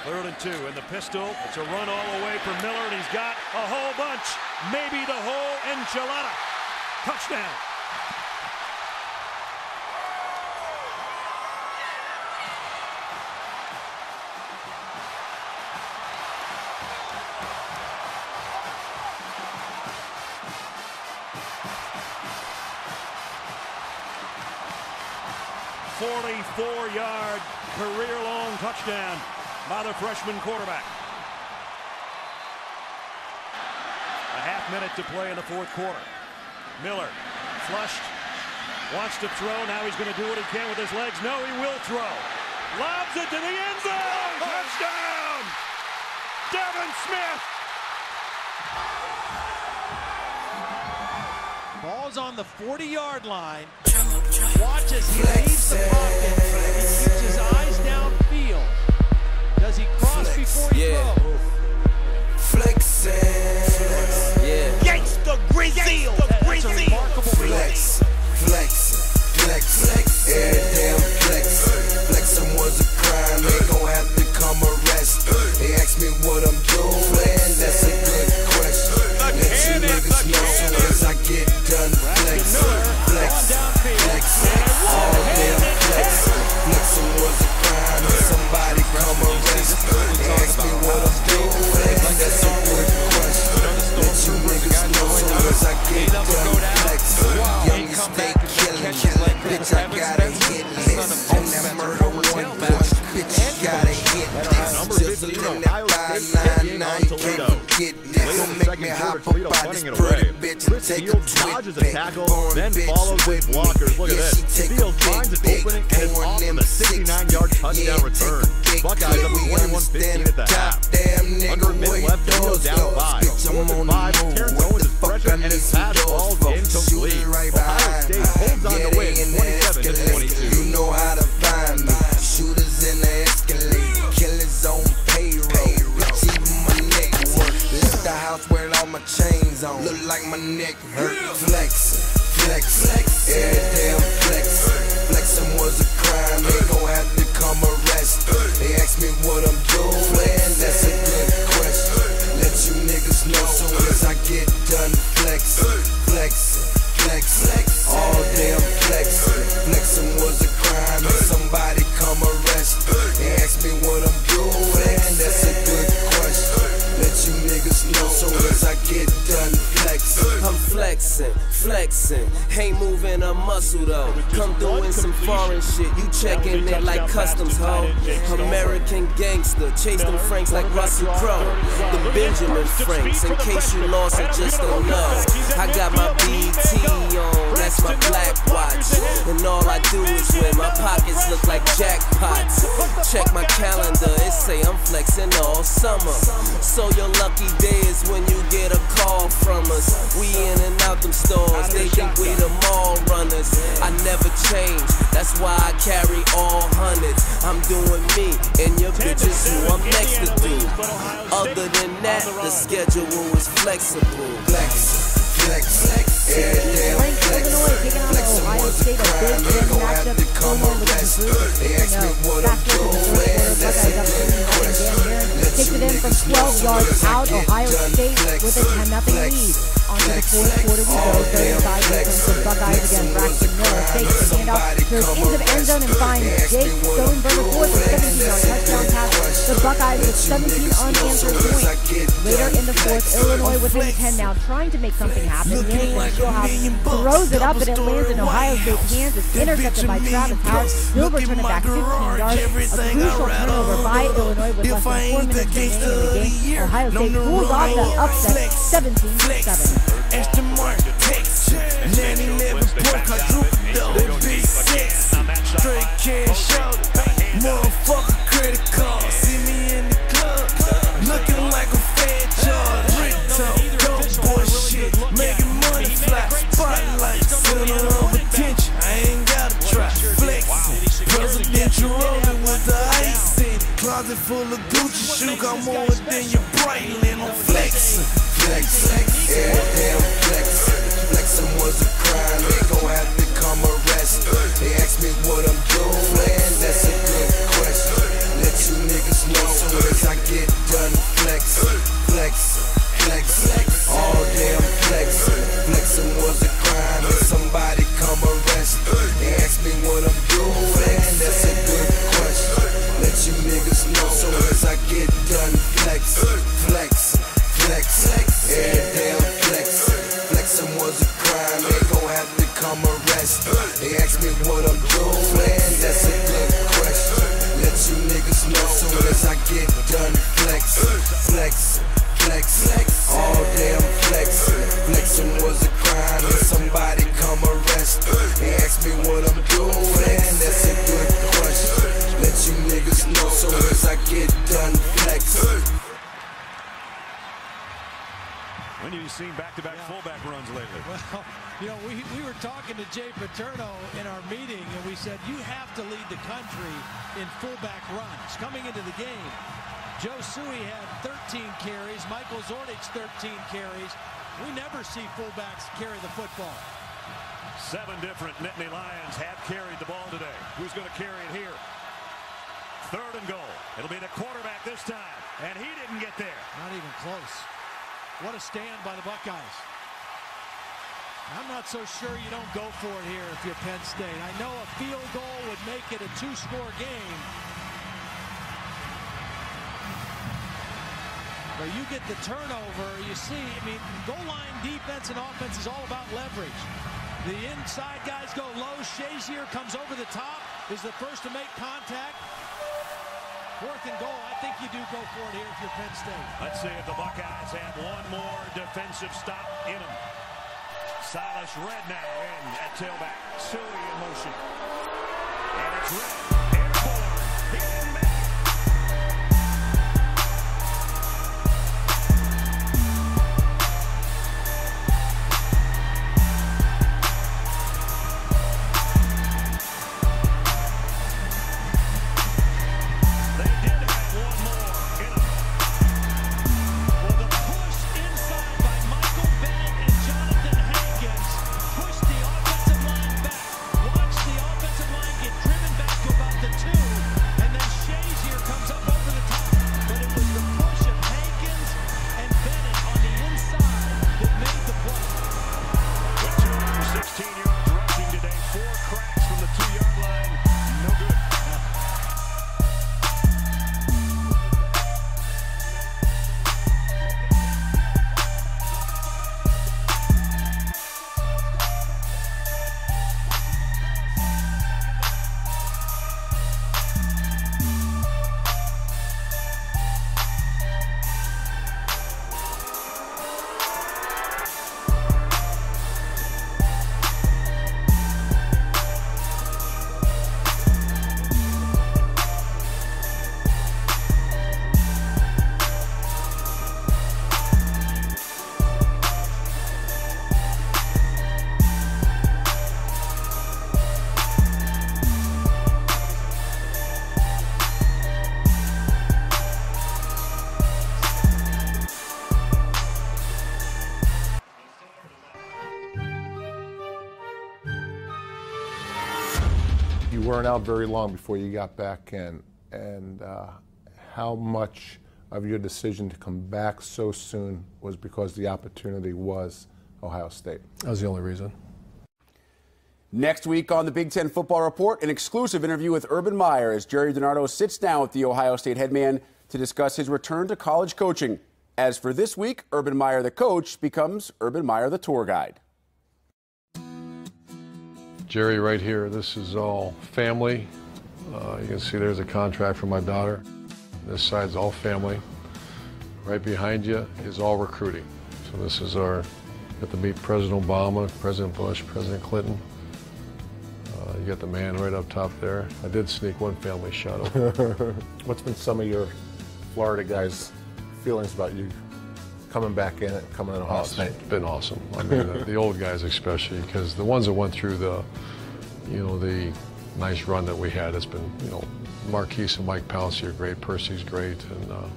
3rd and 2 in the pistol. It's a run all the way for Miller, and he's got a whole bunch. Maybe the whole enchilada. Touchdown. .44-yard career-long touchdown by the freshman quarterback. A half minute to play in the 4th quarter. Miller flushed, wants to throw. Now he's going to do what he can with his legs. No, he will throw. Lobs it to the end zone. Touchdown! Devin Smith. Ball's on the 40-yard line. Watch as he leaves the pocket. He keeps his eyes downfield. Does he cross before he throws? Flexing. Yeah. Gangsta Brazil. That's a remarkable flex. Every damn flex. Flexing was a crime. They gon' have to come arrest. They ask me what I'm doing. That's a good question. Let you niggas know soon as I get done flex. All damn flex. Flexing was a crime. Somebody come arrest. They ask me what I'm doing. That's a good question. Let you niggas know soon as I get done flex. Young stay killing. Bitch, I gotta hit this. On that murder one punch. Bitch, you gotta hit this. Just in that 599. You can't forget this. Don't make me hop up by this pretty bitch and take a dodges a tackle, then follows with blockers. Look at this. Fields finds an opening and is off on a 69-yard touchdown return. Buckeyes up 21-15 at the half. Under a minute left, Fields down 5. 4th and 5, Terrence Owens is pressure and his pass falls incomplete. Ohio State holds on to win 27-22. You know how to find me. Shooters in the Escalade, killers on payroll. Bitch, even my neck work. Left the house with all my chains on. Look like my neck hurt. Flexing. Every damn flex. Flexing was a crime. They gon' have to come arrest. They ask me what I'm doing. That's a good question. Let you niggas know soon as I get done flex. All damn flex. Flexing was a crime. Somebody come arrest. They ask me what I'm doing. That's a good question. Let you niggas know soon as I get done flex. I'm flexing, ain't moving a muscle though. Come doing some foreign shit, you checking it like customs, ho. American gangster, chase them Franks like Russell Crowe. The Benjamin Franks, in case you lost or just don't know. I got my BT on, that's my black watch. And all I do is win, my pockets look like jackpots. Check my calendar, it say I'm flexing all summer. So your lucky day is when you get a call from us. We in and out them stores, they think we the mall runners. I never change, that's why I carry all hundreds. I'm doing me, and your bitch is who I'm next to do. Other than that, the schedule is flexible. Flex. Every damn flex. Flexing was a crime. They gon' have to come arrest. They ask me what I'm doing. That's a good question. Takes it in from 12 yards out. Ohio State with a 10-0 lead. Onto the 4th quarter we go. 35 seconds for Buckeyes again. Braxton Miller takes the handoff, goes into the end zone and finds Jake Stoneberger for the 17-yard touchdown pass. The Buckeyes with 17 unanswered points. Later in the 4th, Illinois within 10 now, trying to make something happen. Manning throws it up and it lands in Ohio State's hands. It's intercepted by Travis House. He'll return it back 15 yards. A crucial turnover by Illinois with less than 4 minutes remaining in the game. Ohio State pulls off the upset 17-7. Extra mark, Texas, 9/11 boy, quadruple, they big 6, straight cash out, motherfucker credit card, see me in the club, looking like a fat charge, Rito, dope boy shit, making money fly, spotlight, center of attention, I ain't gotta try, flexing, presidential rolling with the ice in, closet full of Gucci shoes, I'm more than your Breitling, I'm flexing. Every damn flex. Flexing was a crime. They gon' have to come arrest. They ask me what I'm doing. That's a good question. Let you niggas know soon as come arrest. They ask me what I'm doing, that's a good question. Let you niggas know soon as I get done flexing. All day I'm flexing. Flexing was a crime and somebody come arrest. They ask me what I'm doing, that's a good question. Let you niggas know soon as I get done flexing. When have you seen back-to-back fullback runs lately? Well, you know, we were talking to Jay Paterno in our meeting, and we said, you have to lead the country in fullback runs. Coming into the game, Joe Suey had 13 carries, Michael Zordich 13 carries. We never see fullbacks carry the football. 7 different Nittany Lions have carried the ball today. Who's going to carry it here? 3rd and goal. It'll be the quarterback this time, and he didn't get there. Not even close. What a stand by the Buckeyes. I'm not so sure you don't go for it here if you're Penn State. I know a field goal would make it a 2-score game. But you get the turnover, you see, I mean, goal line defense and offense is all about leverage. The inside guys go low. Shazier comes over the top, is the first to make contact. 4th and goal, I think you do go for it here if you're Penn State. Let's see if the Buckeyes have one more defensive stop in them. Silas Red now in at tailback. Suey in motion. And it's Red. Airborne. He didn't make it. You weren't out very long before you got back in, and how much of your decision to come back so soon was because the opportunity was Ohio State? That was the only reason. Next week on the Big Ten Football Report, an exclusive interview with Urban Meyer as Jerry DiNardo sits down with the Ohio State headman to discuss his return to college coaching. As for this week, Urban Meyer the coach becomes Urban Meyer the tour guide. Jerry, right here, this is all family. You can see there's a contract for my daughter. This side's all family. Right behind you is all recruiting. So this is our, got to meet President Obama, President Bush, President Clinton. You got the man right up top there. I did sneak one family shot over. What's been some of your Florida guys' feelings about you coming back in and coming in Ohio State? It's been awesome. I mean, the old guys especially, because the ones that went through the, the nice run that we had, it's been, Marquise and Mike Pouncey are great, Percy's great, and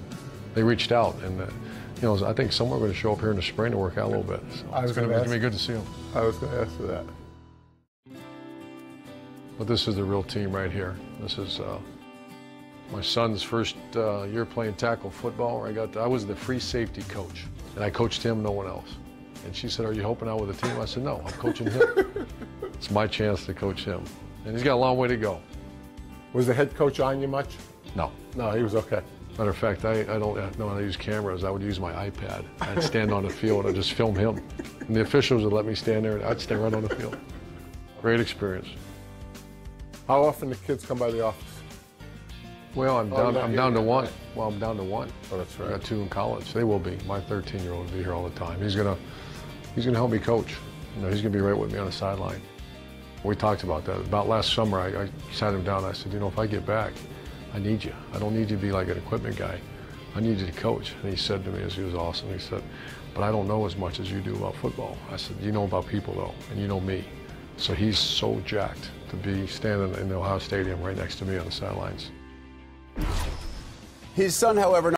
they reached out, and I think some are going to show up here in the spring to work out a little bit. So it's going to be good to see them. I was going to ask for that. But this is the real team right here. This is my son's first year playing tackle football. I was the free safety coach, and I coached him, no one else. And she said, "Are you helping out with the team?" I said, "No, I'm coaching him." It's my chance to coach him, and he's got a long way to go. Was the head coach on you much? No. No, he was okay. Matter of fact, I don't know how to use cameras. I would use my iPad. I'd stand on the field and just film him. And the officials would let me stand there, and I'd stand right on the field. Great experience. How often do kids come by the office? Well, I'm down to one. Well, I'm down to one. Oh, that's right. I got 2 in college. They will be. My 13-year-old will be here all the time. He's gonna help me coach. You know, he's gonna be right with me on the sideline. We talked about that. About last summer, I sat him down and I said, you know, if I get back, I need you. I don't need you to be like an equipment guy. I need you to coach. And he said to me, as he was awesome, he said, but I don't know as much as you do about football. I said, you know about people though, and you know me. So he's so jacked to be standing in the Ohio Stadium right next to me on the sidelines. His son, however,